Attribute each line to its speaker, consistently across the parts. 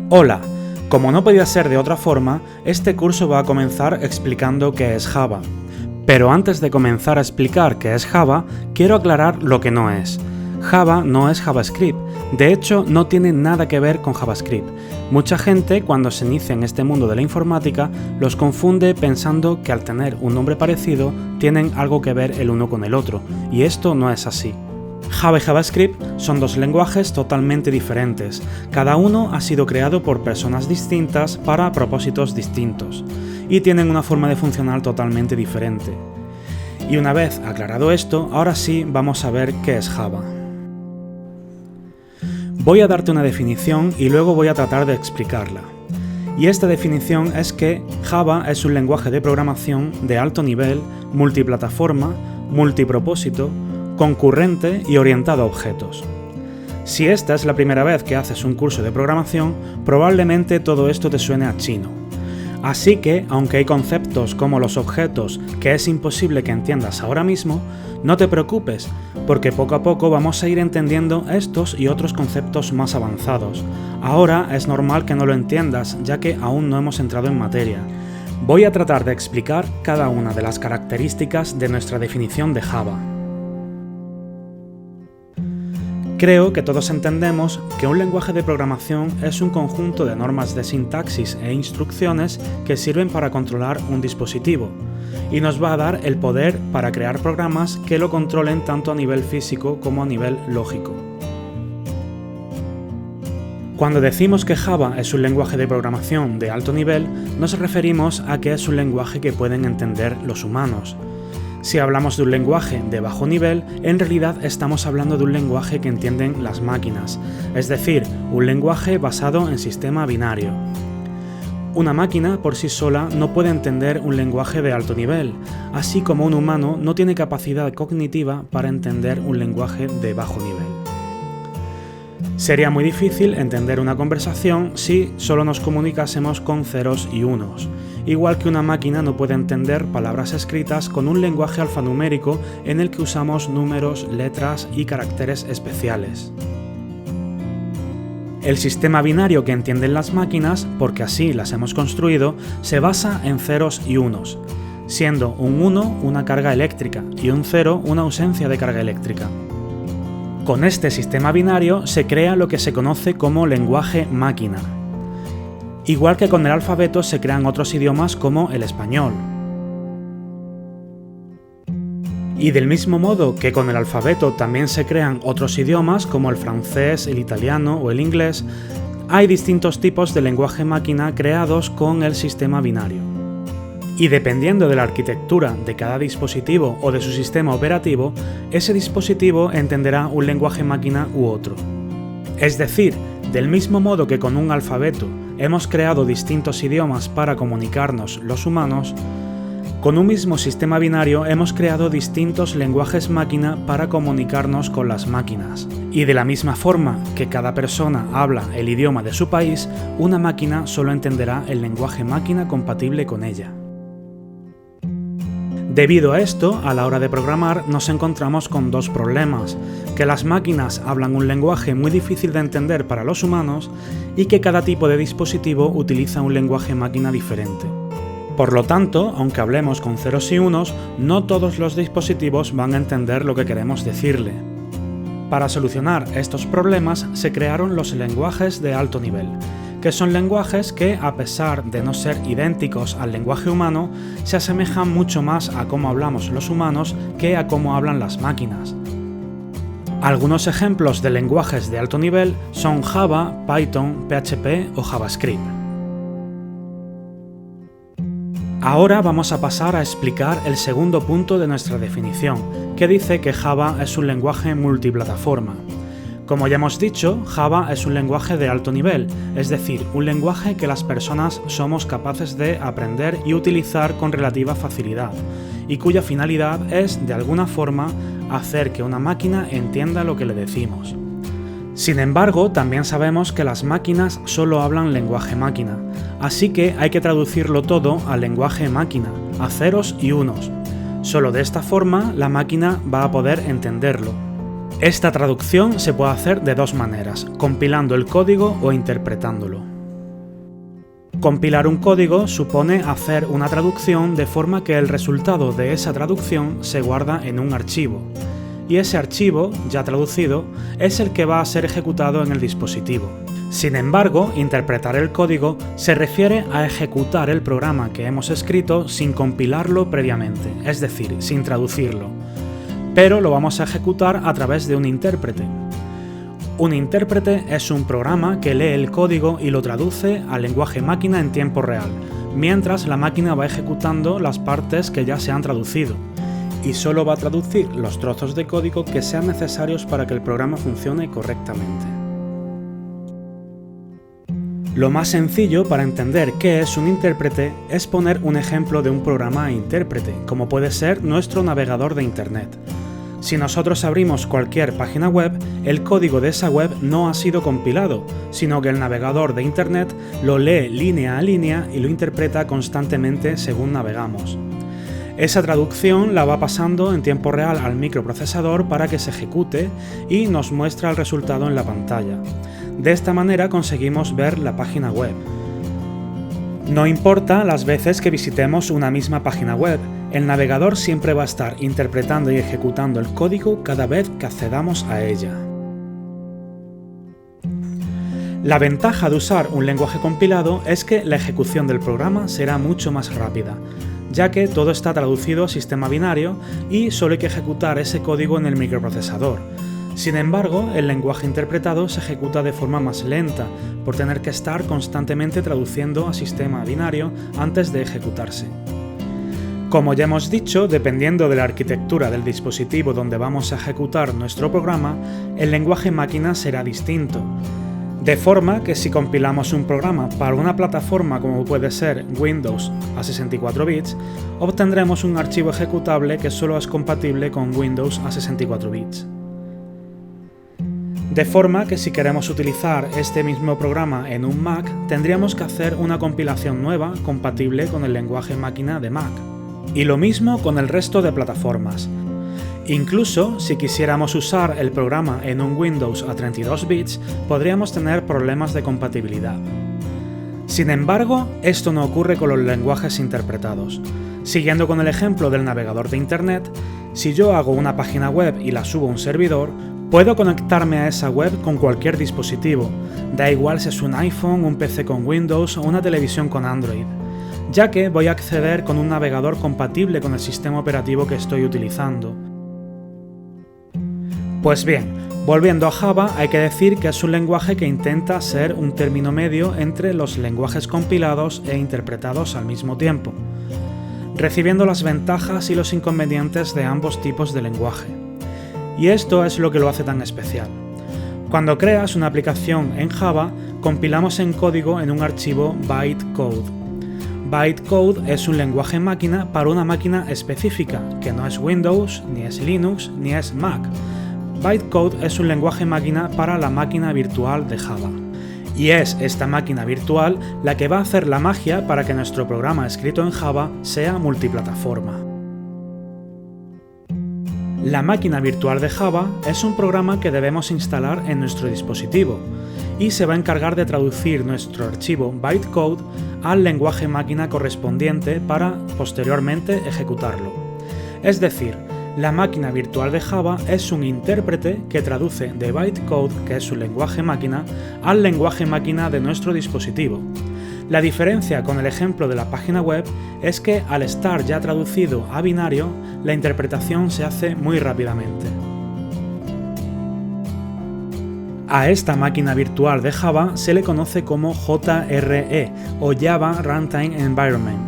Speaker 1: Hola, como no podía ser de otra forma, este curso va a comenzar explicando qué es Java. Pero antes de comenzar a explicar qué es Java, quiero aclarar lo que no es. Java no es JavaScript, de hecho no tiene nada que ver con JavaScript. Mucha gente cuando se inicia en este mundo de la informática los confunde pensando que al tener un nombre parecido tienen algo que ver el uno con el otro, y esto no es así. Java y JavaScript son dos lenguajes totalmente diferentes, cada uno ha sido creado por personas distintas para propósitos distintos, y tienen una forma de funcionar totalmente diferente. Y una vez aclarado esto, ahora sí vamos a ver qué es Java. Voy a darte una definición y luego voy a tratar de explicarla. Y esta definición es que Java es un lenguaje de programación de alto nivel, multiplataforma, multipropósito, concurrente y orientado a objetos. Si esta es la primera vez que haces un curso de programación, probablemente todo esto te suene a chino. Así que, aunque hay conceptos como los objetos que es imposible que entiendas ahora mismo, no te preocupes, porque poco a poco vamos a ir entendiendo estos y otros conceptos más avanzados. Ahora es normal que no lo entiendas, ya que aún no hemos entrado en materia. Voy a tratar de explicar cada una de las características de nuestra definición de Java. Creo que todos entendemos que un lenguaje de programación es un conjunto de normas de sintaxis e instrucciones que sirven para controlar un dispositivo, y nos va a dar el poder para crear programas que lo controlen tanto a nivel físico como a nivel lógico. Cuando decimos que Java es un lenguaje de programación de alto nivel, nos referimos a que es un lenguaje que pueden entender los humanos. Si hablamos de un lenguaje de bajo nivel, en realidad estamos hablando de un lenguaje que entienden las máquinas, es decir, un lenguaje basado en sistema binario. Una máquina por sí sola no puede entender un lenguaje de alto nivel, así como un humano no tiene capacidad cognitiva para entender un lenguaje de bajo nivel. Sería muy difícil entender una conversación si solo nos comunicásemos con ceros y unos, igual que una máquina no puede entender palabras escritas con un lenguaje alfanumérico en el que usamos números, letras y caracteres especiales. El sistema binario que entienden las máquinas, porque así las hemos construido, se basa en ceros y unos, siendo un 1 una carga eléctrica y un 0 una ausencia de carga eléctrica. Con este sistema binario se crea lo que se conoce como lenguaje máquina. Igual que con el alfabeto se crean otros idiomas como el español. Y del mismo modo que con el alfabeto también se crean otros idiomas como el francés, el italiano o el inglés, hay distintos tipos de lenguaje máquina creados con el sistema binario. Y dependiendo de la arquitectura de cada dispositivo o de su sistema operativo, ese dispositivo entenderá un lenguaje máquina u otro. Es decir, del mismo modo que con un alfabeto hemos creado distintos idiomas para comunicarnos los humanos, con un mismo sistema binario hemos creado distintos lenguajes máquina para comunicarnos con las máquinas. Y de la misma forma que cada persona habla el idioma de su país, una máquina solo entenderá el lenguaje máquina compatible con ella. Debido a esto, a la hora de programar nos encontramos con dos problemas, que las máquinas hablan un lenguaje muy difícil de entender para los humanos y que cada tipo de dispositivo utiliza un lenguaje máquina diferente. Por lo tanto, aunque hablemos con ceros y unos, no todos los dispositivos van a entender lo que queremos decirle. Para solucionar estos problemas se crearon los lenguajes de alto nivel, que son lenguajes que, a pesar de no ser idénticos al lenguaje humano, se asemejan mucho más a cómo hablamos los humanos que a cómo hablan las máquinas. Algunos ejemplos de lenguajes de alto nivel son Java, Python, PHP o JavaScript. Ahora vamos a pasar a explicar el segundo punto de nuestra definición, que dice que Java es un lenguaje multiplataforma. Como ya hemos dicho, Java es un lenguaje de alto nivel, es decir, un lenguaje que las personas somos capaces de aprender y utilizar con relativa facilidad, y cuya finalidad es, de alguna forma, hacer que una máquina entienda lo que le decimos. Sin embargo, también sabemos que las máquinas solo hablan lenguaje máquina, así que hay que traducirlo todo al lenguaje máquina, a ceros y unos. Solo de esta forma la máquina va a poder entenderlo. Esta traducción se puede hacer de dos maneras, compilando el código o interpretándolo. Compilar un código supone hacer una traducción de forma que el resultado de esa traducción se guarda en un archivo, y ese archivo, ya traducido, es el que va a ser ejecutado en el dispositivo. Sin embargo, interpretar el código se refiere a ejecutar el programa que hemos escrito sin compilarlo previamente, es decir, sin traducirlo, pero lo vamos a ejecutar a través de un intérprete. Un intérprete es un programa que lee el código y lo traduce al lenguaje máquina en tiempo real, mientras la máquina va ejecutando las partes que ya se han traducido, y solo va a traducir los trozos de código que sean necesarios para que el programa funcione correctamente. Lo más sencillo para entender qué es un intérprete es poner un ejemplo de un programa intérprete, como puede ser nuestro navegador de Internet. Si nosotros abrimos cualquier página web, el código de esa web no ha sido compilado, sino que el navegador de Internet lo lee línea a línea y lo interpreta constantemente según navegamos. Esa traducción la va pasando en tiempo real al microprocesador para que se ejecute y nos muestra el resultado en la pantalla. De esta manera conseguimos ver la página web. No importa las veces que visitemos una misma página web, el navegador siempre va a estar interpretando y ejecutando el código cada vez que accedamos a ella. La ventaja de usar un lenguaje compilado es que la ejecución del programa será mucho más rápida, ya que todo está traducido a sistema binario y solo hay que ejecutar ese código en el microprocesador. Sin embargo, el lenguaje interpretado se ejecuta de forma más lenta, por tener que estar constantemente traduciendo a sistema binario antes de ejecutarse. Como ya hemos dicho, dependiendo de la arquitectura del dispositivo donde vamos a ejecutar nuestro programa, el lenguaje máquina será distinto. De forma que si compilamos un programa para una plataforma como puede ser Windows a 64 bits, obtendremos un archivo ejecutable que solo es compatible con Windows a 64 bits. De forma que si queremos utilizar este mismo programa en un Mac, tendríamos que hacer una compilación nueva compatible con el lenguaje máquina de Mac. Y lo mismo con el resto de plataformas. Incluso si quisiéramos usar el programa en un Windows a 32 bits, podríamos tener problemas de compatibilidad. Sin embargo, esto no ocurre con los lenguajes interpretados. Siguiendo con el ejemplo del navegador de Internet, si yo hago una página web y la subo a un servidor, puedo conectarme a esa web con cualquier dispositivo, da igual si es un iPhone, un PC con Windows o una televisión con Android, ya que voy a acceder con un navegador compatible con el sistema operativo que estoy utilizando. Pues bien, volviendo a Java, hay que decir que es un lenguaje que intenta ser un término medio entre los lenguajes compilados e interpretados al mismo tiempo, recibiendo las ventajas y los inconvenientes de ambos tipos de lenguaje. Y esto es lo que lo hace tan especial. Cuando creas una aplicación en Java, compilamos en código en un archivo bytecode. Bytecode es un lenguaje máquina para una máquina específica, que no es Windows, ni es Linux, ni es Mac. Bytecode es un lenguaje máquina para la máquina virtual de Java. Y es esta máquina virtual la que va a hacer la magia para que nuestro programa escrito en Java sea multiplataforma. La máquina virtual de Java es un programa que debemos instalar en nuestro dispositivo y se va a encargar de traducir nuestro archivo bytecode al lenguaje máquina correspondiente para posteriormente ejecutarlo. Es decir, la máquina virtual de Java es un intérprete que traduce de bytecode, que es su lenguaje máquina, al lenguaje máquina de nuestro dispositivo. La diferencia con el ejemplo de la página web es que al estar ya traducido a binario, la interpretación se hace muy rápidamente. A esta máquina virtual de Java se le conoce como JRE o Java Runtime Environment.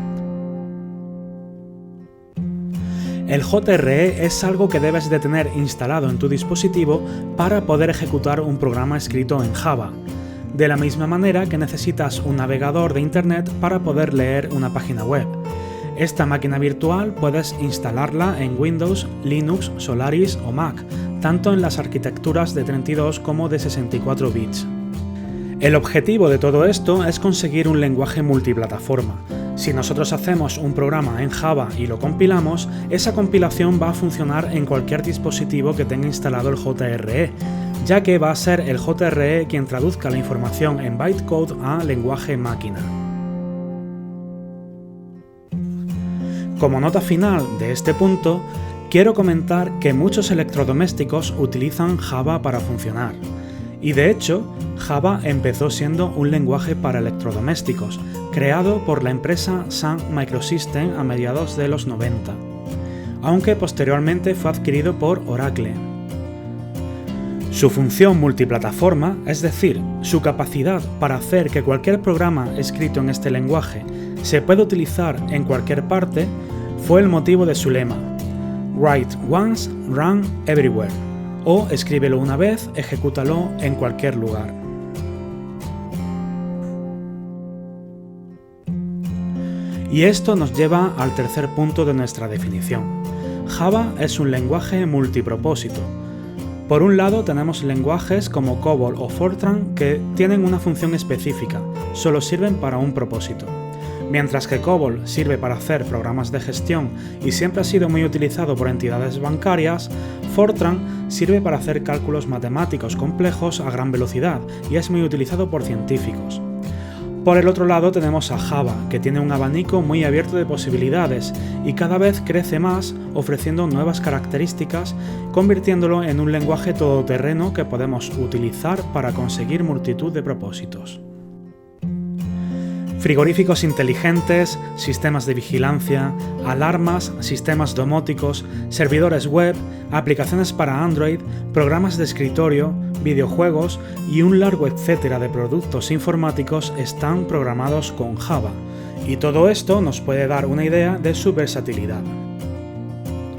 Speaker 1: El JRE es algo que debes de tener instalado en tu dispositivo para poder ejecutar un programa escrito en Java. De la misma manera que necesitas un navegador de Internet para poder leer una página web. Esta máquina virtual puedes instalarla en Windows, Linux, Solaris o Mac, tanto en las arquitecturas de 32 como de 64 bits. El objetivo de todo esto es conseguir un lenguaje multiplataforma. Si nosotros hacemos un programa en Java y lo compilamos, esa compilación va a funcionar en cualquier dispositivo que tenga instalado el JRE, ya que va a ser el JRE quien traduzca la información en bytecode a lenguaje máquina. Como nota final de este punto, quiero comentar que muchos electrodomésticos utilizan Java para funcionar. Y de hecho, Java empezó siendo un lenguaje para electrodomésticos, creado por la empresa Sun Microsystems a mediados de los 90, aunque posteriormente fue adquirido por Oracle. Su función multiplataforma, es decir, su capacidad para hacer que cualquier programa escrito en este lenguaje se pueda utilizar en cualquier parte, fue el motivo de su lema: Write once, run everywhere, o escríbelo una vez, ejecútalo en cualquier lugar. Y esto nos lleva al tercer punto de nuestra definición. Java es un lenguaje multipropósito. Por un lado tenemos lenguajes como COBOL o Fortran que tienen una función específica, solo sirven para un propósito. Mientras que COBOL sirve para hacer programas de gestión y siempre ha sido muy utilizado por entidades bancarias, Fortran sirve para hacer cálculos matemáticos complejos a gran velocidad y es muy utilizado por científicos. Por el otro lado tenemos a Java, que tiene un abanico muy abierto de posibilidades y cada vez crece más, ofreciendo nuevas características, convirtiéndolo en un lenguaje todoterreno que podemos utilizar para conseguir multitud de propósitos. Frigoríficos inteligentes, sistemas de vigilancia, alarmas, sistemas domóticos, servidores web, aplicaciones para Android, programas de escritorio, videojuegos y un largo etcétera de productos informáticos están programados con Java, y todo esto nos puede dar una idea de su versatilidad.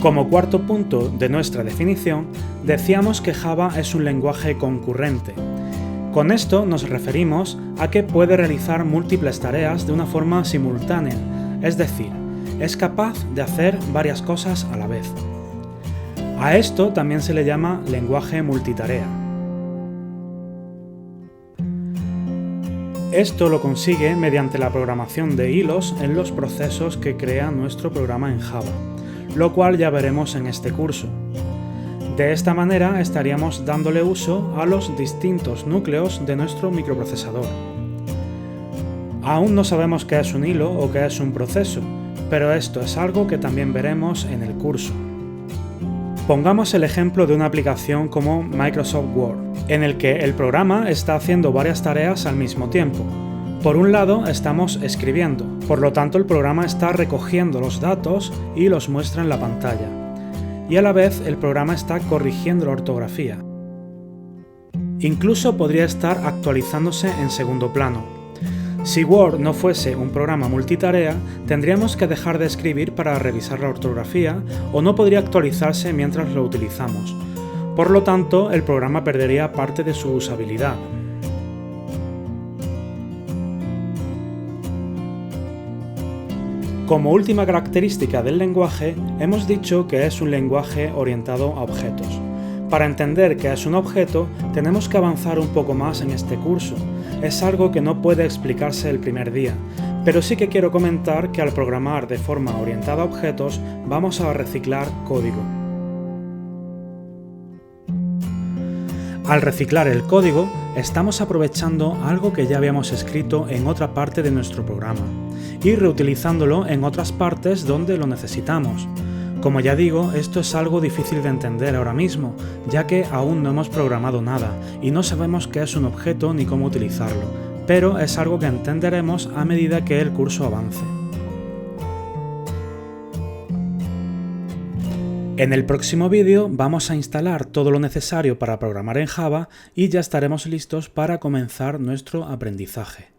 Speaker 1: Como cuarto punto de nuestra definición, decíamos que Java es un lenguaje concurrente. Con esto nos referimos a que puede realizar múltiples tareas de una forma simultánea, es decir, es capaz de hacer varias cosas a la vez. A esto también se le llama lenguaje multitarea. Esto lo consigue mediante la programación de hilos en los procesos que crea nuestro programa en Java, lo cual ya veremos en este curso. De esta manera estaríamos dándole uso a los distintos núcleos de nuestro microprocesador. Aún no sabemos qué es un hilo o qué es un proceso, pero esto es algo que también veremos en el curso. Pongamos el ejemplo de una aplicación como Microsoft Word, en el que el programa está haciendo varias tareas al mismo tiempo. Por un lado estamos escribiendo, por lo tanto el programa está recogiendo los datos y los muestra en la pantalla. Y a la vez el programa está corrigiendo la ortografía. Incluso podría estar actualizándose en segundo plano. Si Word no fuese un programa multitarea, tendríamos que dejar de escribir para revisar la ortografía o no podría actualizarse mientras lo utilizamos. Por lo tanto, el programa perdería parte de su usabilidad. Como última característica del lenguaje, hemos dicho que es un lenguaje orientado a objetos. Para entender qué es un objeto, tenemos que avanzar un poco más en este curso. Es algo que no puede explicarse el primer día, pero sí que quiero comentar que al programar de forma orientada a objetos, vamos a reciclar código. Al reciclar el código, estamos aprovechando algo que ya habíamos escrito en otra parte de nuestro programa y reutilizándolo en otras partes donde lo necesitamos. Como ya digo, esto es algo difícil de entender ahora mismo, ya que aún no hemos programado nada y no sabemos qué es un objeto ni cómo utilizarlo, pero es algo que entenderemos a medida que el curso avance. En el próximo vídeo vamos a instalar todo lo necesario para programar en Java y ya estaremos listos para comenzar nuestro aprendizaje.